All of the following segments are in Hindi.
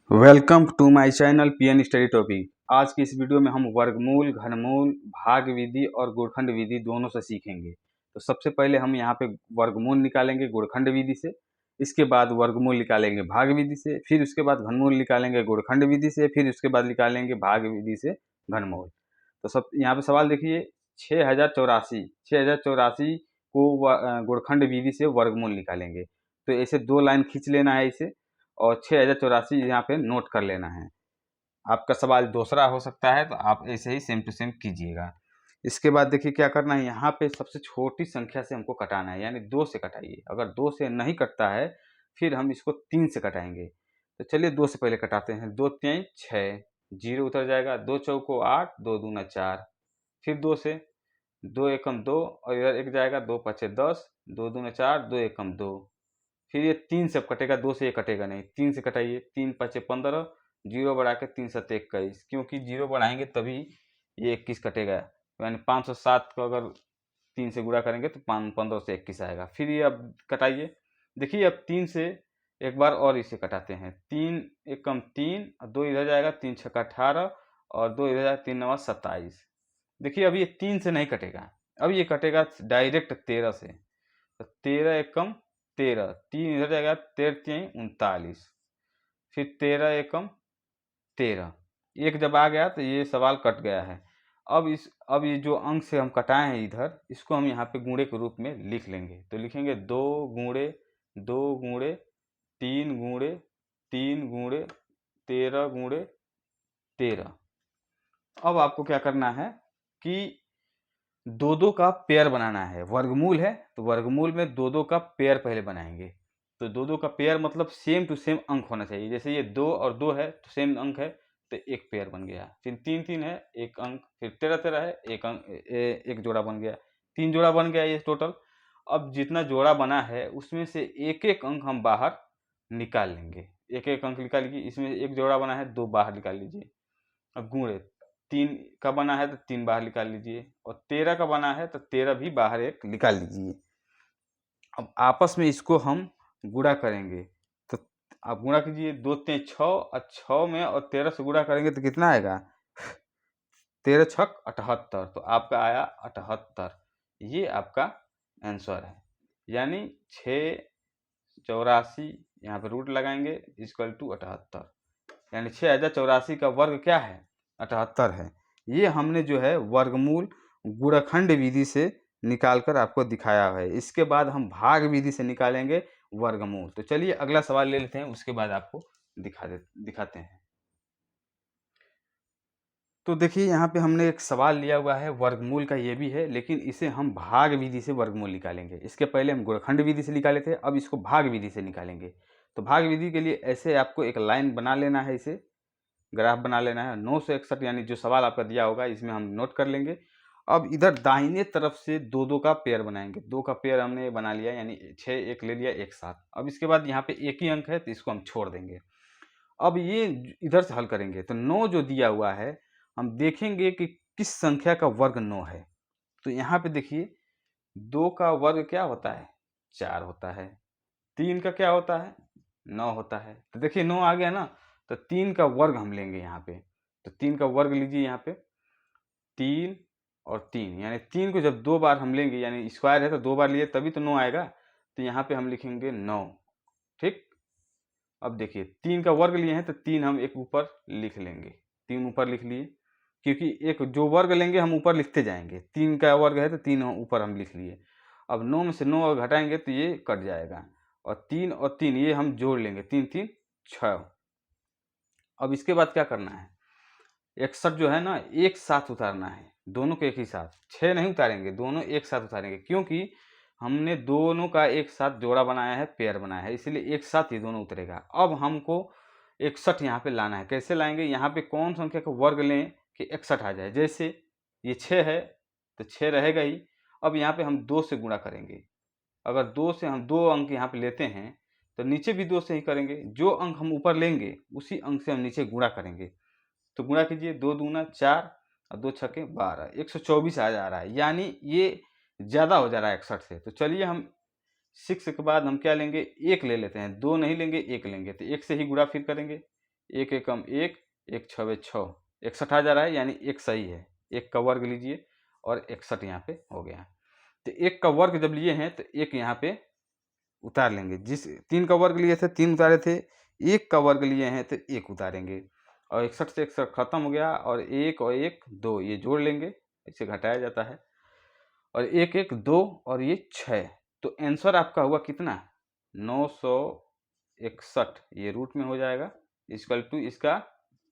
Welcome to my channel PN study topic. आज की इस वीडियो में हम वर्गमूल, घनमूल, भाग विधि और गुणखंड विधि दोनों से सीखेंगे। तो सबसे पहले हम यहाँ पे वर्गमूल निकालेंगे गुणखंड विधि से, इसके बाद वर्गमूल निकालेंगे भाग विधि से, फिर उसके बाद घनमूल निकालेंगे गुणखंड विधि से, फिर उसके बाद निकालेंगे भाग विधि से घनमूल। तो सब यहाँ पे सवाल देखिए, 6084 को गुणखंड विधि से वर्गमूल निकालेंगे। तो ऐसे दो लाइन खींच लेना है इसे और 6084 यहाँ पे नोट कर लेना है। आपका सवाल दूसरा हो सकता है, तो आप ऐसे ही सेम टू सेम कीजिएगा। इसके बाद देखिए क्या करना है, यहाँ पे सबसे छोटी संख्या से हमको कटाना है, यानी 2 से कटाइए। अगर 2 से नहीं कटता है फिर हम इसको 3 से कटाएंगे। तो चलिए 2 से पहले कटाते हैं। 2 3 6, 0 उतर जाएगा, 2 चौको 8, 2 दूना 4, फिर 2 से 2 एकम 2 और इधर एक जाएगा, 2 पचे 10, 2 दूना 4, 2 एकम 2, फिर ये 3 से कटेगा, 2 से ये कटेगा नहीं, 3 से कटाइए। 3 पचे 15, 0 बढ़ा के 3 सत्ते 21, क्योंकि 0 बढ़ाएंगे तभी ये 21 कटेगा। यानी 507 को अगर 3 से गुणा करेंगे तो 15 से 21 आएगा। फिर ये अब कटाइए। देखिए अब 3 से एक बार और इसे कटाते हैं। 3 एकम 3, 2 इधर जाएगा, 3 छक्का 18 और 2 इधर जाएगा, 3 नवा 27। देखिए अब ये 3 से नहीं कटेगा, अब ये कटेगा डायरेक्ट 13 से। तो 13 एकम 13, 3 इधर जाएगा, 13 3 39, फिर 13 एकम 13, एक जब आ गया तो ये सवाल कट गया है। अब ये जो अंक से हम कटाए हैं इधर, इसको हम यहाँ पे गुणे के रूप में लिख लेंगे। तो लिखेंगे 2 गुणे 2 गुणे 3 गुणे 3 गुणे 13 गुणे 13। अब आपको क्या करना है कि दो दो का पेयर बनाना है। वर्गमूल है तो वर्गमूल में दो दो का पेयर पहले बनाएंगे। तो दो दो का पेयर मतलब सेम टू सेम अंक होना चाहिए। जैसे ये 2 और 2 है तो सेम अंक है, तो एक पेयर बन गया। फिर 3 3 है, एक अंक, फिर 13 13 है, एक अंक, एक जोड़ा बन गया, 3 जोड़ा बन गया ये टोटल। अब जितना जोड़ा बना है उसमें से एक एक अंक हम बाहर निकाल लेंगे। एक एक अंक निकाल लीजिए। इसमें एक जोड़ा बना है, 2 बाहर निकाल लीजिए। अब गुणे 3 का बना है तो 3 बाहर निकाल लीजिए, और 13 का बना है तो 13 भी बाहर एक निकाल लीजिए। अब आपस में इसको हम गुणा करेंगे। तो आप गुणा कीजिए, 2 3 6 और 6 में और 13 से गुणा करेंगे तो कितना आएगा, 13 छक 78। तो आपका आया 78। ये आपका आंसर है। यानी 684, यहाँ पे रूट लगाएंगे, इक्वल टू 78। यानी 6084 का वर्ग क्या है, 78 है। ये हमने जो है वर्गमूल गुणखंड विधि से निकालकर आपको दिखाया है। इसके बाद हम भाग विधि से निकालेंगे वर्गमूल। तो चलिए अगला सवाल ले लेते हैं, उसके बाद आपको दिखाते हैं। तो देखिए यहाँ पे हमने एक सवाल लिया हुआ है वर्गमूल का, ये भी है, लेकिन इसे हम भाग विधि से वर्गमूल निकालेंगे। इसके पहले हम गुणखंड विधि से निकाले थे, अब इसको भाग विधि से निकालेंगे। तो भाग विधि के लिए ऐसे आपको एक लाइन बना लेना है, इसे ग्राफ बना लेना है। 961 यानी जो सवाल आपका दिया होगा इसमें हम नोट कर लेंगे। अब इधर दाहिने तरफ से दो दो का पेयर बनाएंगे। 2 का पेयर हमने बना लिया, यानी 6 एक ले लिया, एक साथ। अब इसके बाद यहाँ पे एक ही अंक है तो इसको हम छोड़ देंगे। अब ये इधर से हल करेंगे तो 9 जो दिया हुआ है, हम देखेंगे कि किस संख्या का वर्ग 9 है। तो यहाँ पे देखिए 2 का वर्ग क्या होता है, 4 होता है। 3 का क्या होता है, 9 होता है। तो देखिए 9 आ गया ना, तो 3 का वर्ग हम लेंगे यहाँ पे। तो 3 का वर्ग लीजिए यहाँ पे, 3 और 3, यानी 3 को जब 2 बार हम लेंगे, यानी स्क्वायर है तो 2 बार लिए तभी तो 9 आएगा। तो यहाँ पे हम लिखेंगे 9। ठीक। अब देखिए 3 का वर्ग लिए हैं तो 3 हम एक ऊपर लिख लेंगे, 3 ऊपर लिख लिए, क्योंकि एक जो वर्ग लेंगे हम ऊपर लिखते जाएंगे। 3 का वर्ग है तो 3 ऊपर हम लिख लिए। अब 9 में से 9 घटाएंगे तो ये कट जाएगा, और 3 और 3 ये हम जोड़ लेंगे, 3 3 6। अब इसके बाद क्या करना है, 61 जो है ना एक साथ उतारना है, दोनों को एक ही साथ। 6 नहीं उतारेंगे, दोनों एक साथ उतारेंगे, क्योंकि हमने दोनों का एक साथ जोड़ा बनाया है, पेयर बनाया है, इसलिए एक साथ ही दोनों उतरेगा। अब हमको 61 यहाँ पे लाना है। कैसे लाएंगे, यहाँ पे कौन संख्या का वर्ग लें कि 61 आ जाए। जैसे ये 6 है तो 6 रहेगा ही। अब यहाँ पे हम 2 से गुणा करेंगे। अगर 2 से हम 2 अंक यहाँ पे लेते हैं तो नीचे भी 2 से ही करेंगे। जो अंक हम ऊपर लेंगे उसी अंक से हम नीचे गुणा करेंगे। तो गुणा कीजिए, 2 दूना 4 और 2 छक्के 12, 124 आ जा रहा है। यानी ये ज़्यादा हो जा रहा है 61 से। तो चलिए हम 6 के बाद हम क्या लेंगे, 1 ले लेते हैं। 2 नहीं लेंगे, 1 लेंगे। तो 1 से ही गुणा फिर करेंगे, एक एकम एक, एक छवे 6, 61 आ जा रहा है, यानी एक सही है। एक का वर्ग लीजिए और 61 यहाँ पे हो गया। तो एक का वर्ग जब लिए हैं तो एक यहाँ पे उतार लेंगे। जिस 3 का वर्ग लिए थे 3 उतारे थे, एक का वर्ग लिए हैं तो एक उतारेंगे, और 61 से 61 खत्म हो गया, और एक 2 ये जोड़ लेंगे, इसे घटाया जाता है, और एक 2 और ये 6। तो आंसर आपका हुआ कितना, 961, ये रूट में हो जाएगा, इक्वल टू इसका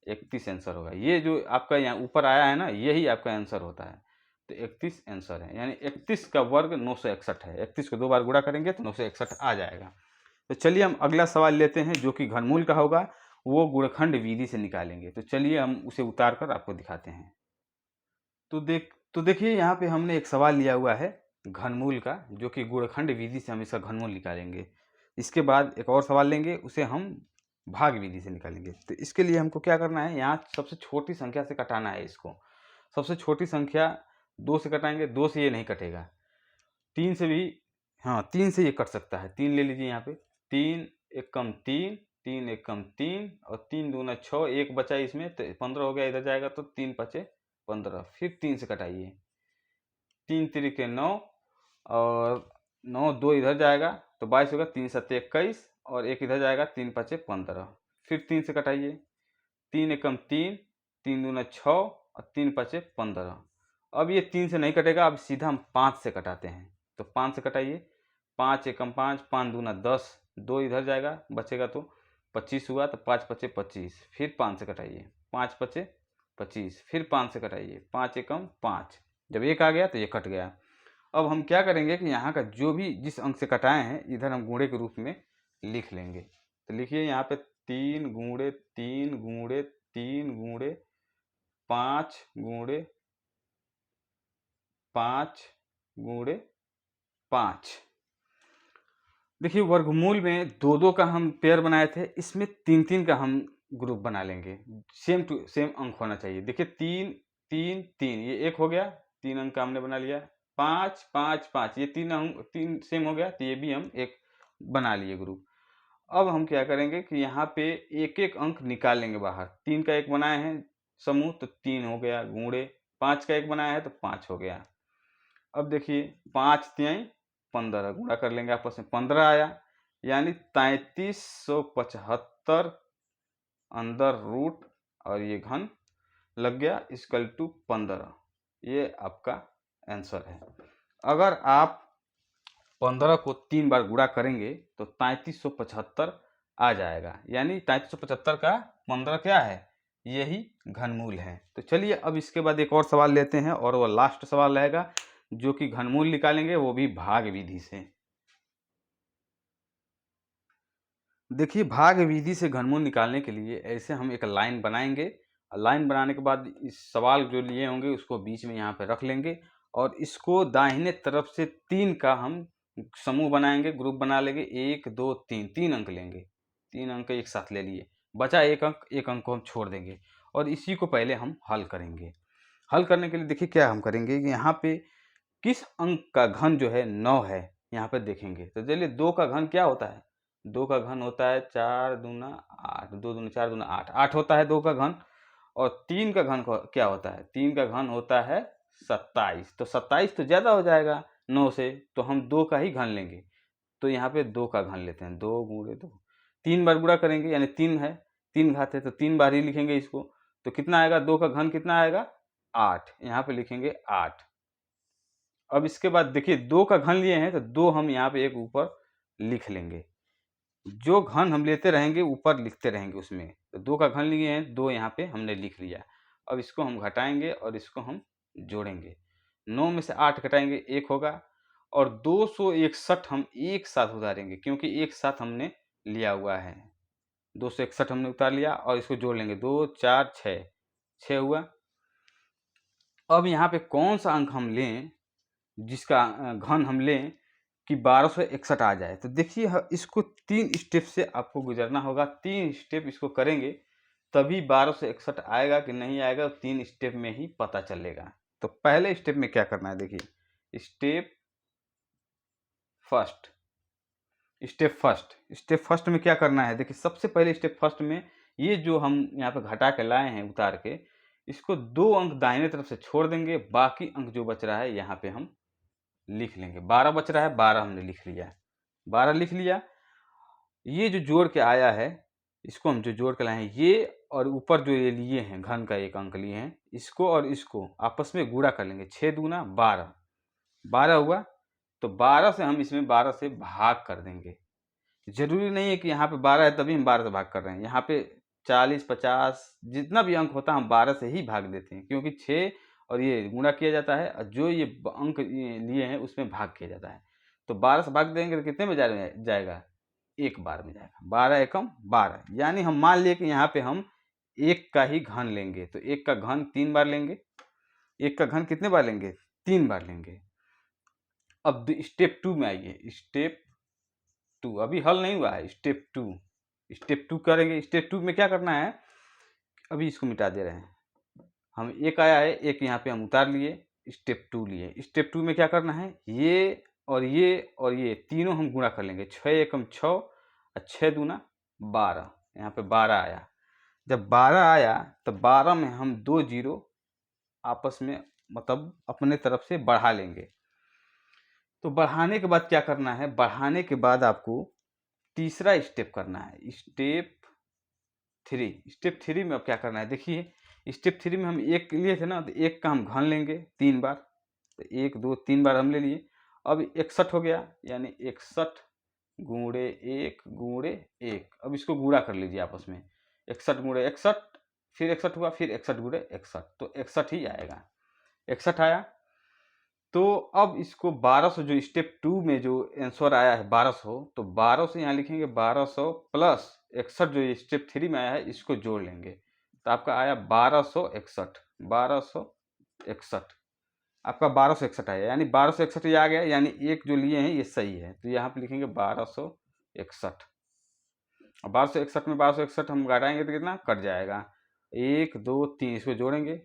31 आंसर होगा। ये जो आपका यहाँ ऊपर आया है ना, यही आपका आंसर होता है। तो 31 आंसर है, यानी 31 का वर्ग 961 है। 31 को 2 बार गुणा करेंगे तो 961 आ जाएगा। तो चलिए हम अगला सवाल लेते हैं, जो कि घनमूल का होगा, वो गुणखंड विधि से निकालेंगे। तो चलिए हम उसे उतार कर आपको दिखाते हैं। तो देखिए यहाँ पे हमने एक सवाल लिया हुआ है घनमूल का, जो कि गुणखंड विधि से हम इसका घनमूल निकालेंगे। इसके बाद एक और सवाल लेंगे, उसे हम भाग विधि से निकालेंगे। तो इसके लिए हमको क्या करना है, यहाँ सबसे छोटी संख्या से कटाना है इसको। सबसे छोटी संख्या 2 से कटाएंगे, 2 से ये नहीं कटेगा, 3 से भी, हाँ 3 से ये कट सकता है। 3 ले लीजिए यहाँ पे, 3 एकम 3, 3 एकम 3, और 3 दूना 6, एक बचा इसमें तो 15 हो गया, इधर जाएगा तो 3 पचे 15, फिर 3 से कटाइए, 3 तिरिके 9, और 9 2 इधर जाएगा तो 22 होगा, 3 सत्ते 21, और एक इधर जाएगा, 3 पचे 15, फिर 3 से कटाइए, 3 एकम 3, 3 दूना 6, और 3 पचे 15। अब ये 3 से नहीं कटेगा, अब सीधा हम 5 से कटाते हैं। तो 5 से कटाइए, 5 एकम 5, 5 दूना 10, 2 इधर जाएगा, बचेगा तो 25 हुआ, तो 5 पचे 25, फिर 5 से कटाइए, 5 पचे 25, फिर 5 से कटाइए, 5 एकम 5, जब एक आ गया तो ये कट गया। अब हम क्या करेंगे कि यहाँ का जो भी जिस अंक से कटाए हैं, इधर हम गुणे के रूप में लिख लेंगे। तो लिखिए यहाँ पे 3 गुणे 3 गुणे 3 गुणे 5 गुणे 5 गुणे 5। देखिए वर्गमूल में 2-2 का हम पेयर बनाए थे, इसमें 3-3 का हम ग्रुप बना लेंगे। सेम टू सेम अंक होना चाहिए। देखिए 3 3 3, ये एक हो गया, 3 अंक का हमने बना लिया। 5 5 5, ये 3 अंक 3 सेम हो गया, तो ये भी हम एक बना लिए ग्रुप। अब हम क्या करेंगे कि यहाँ पे एक एक अंक निकाल लेंगे बाहर। 3 का एक बनाए हैं समूह, तो 3 हो गया, गुणे 5 का एक बनाया है तो 5 हो गया। अब देखिए 5 तिहाई 15, गुणा कर लेंगे आपस में, 15 आया, यानी 3375 अंदर रूट, और ये घन लग गया, इक्वल टू 15। ये आपका आंसर है। अगर आप 15 को 3 बार गुणा करेंगे तो 3375 आ जाएगा, यानी 3375 का 15 क्या है, यही घनमूल है। तो चलिए अब इसके बाद एक और सवाल लेते हैं, और वो लास्ट सवाल रहेगा, जो कि घनमूल निकालेंगे, वो भी भाग विधि से। देखिए भाग विधि से घनमूल निकालने के लिए ऐसे हम एक लाइन बनाएंगे। लाइन बनाने के बाद इस सवाल जो लिए होंगे उसको बीच में यहाँ पे रख लेंगे, और इसको दाहिने तरफ से 3 का हम समूह बनाएंगे, ग्रुप बना लेंगे। 1 2 3, 3 अंक लेंगे, 3 अंक एक साथ ले लिए, बचा एक अंक को हम छोड़ देंगे, और इसी को पहले हम हल करेंगे। हल करने के लिए देखिए क्या हम करेंगे कि यहाँ पे किस अंक का घन जो है 9 है, यहाँ पे देखेंगे। तो चलिए 2 का घन क्या होता है, 2 का घन होता है 4 दूना 8, 2 दूना 4 दूना 8, 8 होता है 2 का घन। और 3 का घन क्या होता है, 3 का घन होता है 27। तो 27 तो ज़्यादा हो जाएगा 9 से, तो हम 2 का ही घन लेंगे। तो यहाँ पे 2 का घन लेते हैं, 2 गुणे 2, 3 बार गुणा करेंगे, यानी 3 है, 3 घात है तो 3 बार ही लिखेंगे इसको। तो कितना आएगा, 2 का घन कितना आएगा 8, यहाँ पे लिखेंगे 8। अब इसके बाद देखिए 2 का घन लिए हैं तो 2 हम यहाँ पे एक ऊपर लिख लेंगे। जो घन हम लेते रहेंगे ऊपर लिखते रहेंगे उसमें। तो 2 का घन लिए हैं, 2 यहाँ पे हमने लिख लिया। अब इसको हम घटाएंगे और इसको हम जोड़ेंगे। 9 में से 8 घटाएंगे 1 होगा, और 261 हम एक साथ उतारेंगे, क्योंकि एक साथ हमने लिया हुआ है। 261 हमने उतार लिया, और इसको जोड़ लेंगे, 2 4 6, 6 हुआ। अब यहाँ पे कौन सा अंक हम लें जिसका घन हम लें कि 1261 आ जाए। तो देखिए इसको 3 स्टेप से आपको गुजरना होगा। 3 स्टेप इसको करेंगे तभी 1261 आएगा कि नहीं आएगा, 3 स्टेप में ही पता चलेगा। तो पहले स्टेप में क्या करना है, देखिए स्टेप फर्स्ट में क्या करना है। देखिए सबसे पहले स्टेप फर्स्ट में ये जो हम यहाँ पे घटा के लाए हैं उतार के, इसको 2 अंक दाहिने तरफ से छोड़ देंगे, बाकी अंक जो बच रहा है यहाँ पे हम लिख लेंगे। 12 बच रहा है, 12 हमने लिख लिया, 12 लिख लिया। ये जो जोड़ के आया है, इसको हम जो जोड़ के लाए हैं, ये और ऊपर जो ये लिए हैं घन का 1 अंक लिए हैं, इसको और इसको आपस में गुणा कर लेंगे। 6 दूना 12, 12 हुआ, तो 12 से हम इसमें 12 से भाग कर देंगे। ज़रूरी नहीं है कि यहाँ पे 12 है तभी हम 12 से भाग कर रहे हैं। यहाँ पे 40, 50 जितना भी अंक होता है हम 12 से ही भाग देते हैं, क्योंकि 6 और ये गुणा किया जाता है और जो ये अंक लिए हैं उसमें भाग किया जाता है। तो 12 से भाग देंगे तो कितने में जाएगा? 1 बार में जाएगा। 12 एकम 12, यानी हम मान लिए कि यहाँ पे हम 1 का ही घन लेंगे, तो 1 का घन 3 बार लेंगे। 1 का घन कितने बार लेंगे? 3 बार लेंगे। अब स्टेप 2 में आइए। स्टेप 2 अभी हल नहीं हुआ है। स्टेप 2, स्टेप 2 करेंगे। स्टेप 2 में क्या करना है, अभी इसको मिटा दे रहे हैं हम। 1 आया है, 1 यहाँ पे हम उतार लिए, स्टेप 2 लिए। स्टेप 2 में क्या करना है, ये और ये और ये तीनों हम गुणा कर लेंगे। 6 एकम 6 और 6 दूना 12, यहाँ पे 12 आया। जब 12 आया तब 12 में हम 2 जीरो आपस में मतलब अपने तरफ से बढ़ा लेंगे। तो बढ़ाने के बाद क्या करना है, बढ़ाने के बाद आपको तीसरा स्टेप करना है। स्टेप 3, स्टेप 3 में अब क्या करना है, देखिए स्टेप 3 में हम 1 लिए थे ना, तो 1 का हम घन लेंगे 3 बार। तो 1 2 3 बार हम ले लिए। अब 61 हो गया, यानी 61 गुणे 1 गुणे 1। अब इसको गुणा कर लीजिए आपस में। 61 गुणे 61, फिर 61 हुआ, फिर 61 गुणे 61, तो 61 ही आएगा। 61 आया। तो अब इसको 1200 जो स्टेप 2 में जो आंसर आया है 1200, तो 1200 यहाँ लिखेंगे, 1200 प्लस 61 जो स्टेप 3 में आया है इसको जोड़ लेंगे, तो आपका आया 1261। 1261 आपका 1261 आया, यानी 1261 ये आ गया, यानी एक जो लिए हैं ये सही है। तो यहाँ पे लिखेंगे 1261। और 1261 में 1261 हम घटाएंगे तो कितना कट जाएगा, 1 2 3, इसको जोड़ेंगे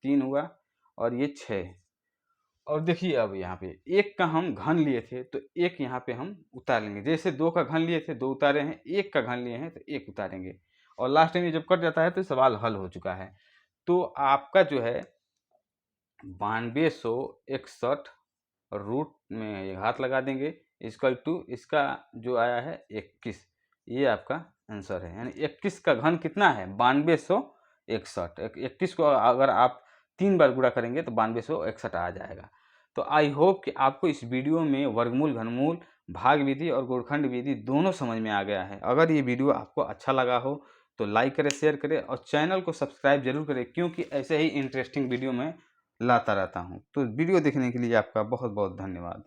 3 हुआ और ये 6। और देखिए अब यहाँ पे 1 का हम घन लिए थे, तो 1 यहाँ पे हम उतार लेंगे। जैसे 2 का घन लिए थे 2 उतारे हैं, 1 का घन लिए हैं तो 1 उतारेंगे। और लास्ट टाइम ये जब कट जाता है तो सवाल हल हो चुका है। तो आपका जो है 9261 रूट में घात लगा देंगे इक्वल टू इसका जो आया है 21, ये आपका आंसर है। यानी 21 का घन कितना है, 9261। 21 को अगर आप 3 बार गुणा करेंगे तो 9261 आ जाएगा। तो आई होप कि आपको इस वीडियो में वर्गमूल, घनमूल, भाग विधि और गुणखंड विधि दोनों समझ में आ गया है। अगर ये वीडियो आपको अच्छा लगा हो तो लाइक करें, शेयर करें और चैनल को सब्सक्राइब जरूर करें, क्योंकि ऐसे ही इंटरेस्टिंग वीडियो मैं लाता रहता हूँ। तो वीडियो देखने के लिए आपका बहुत बहुत धन्यवाद।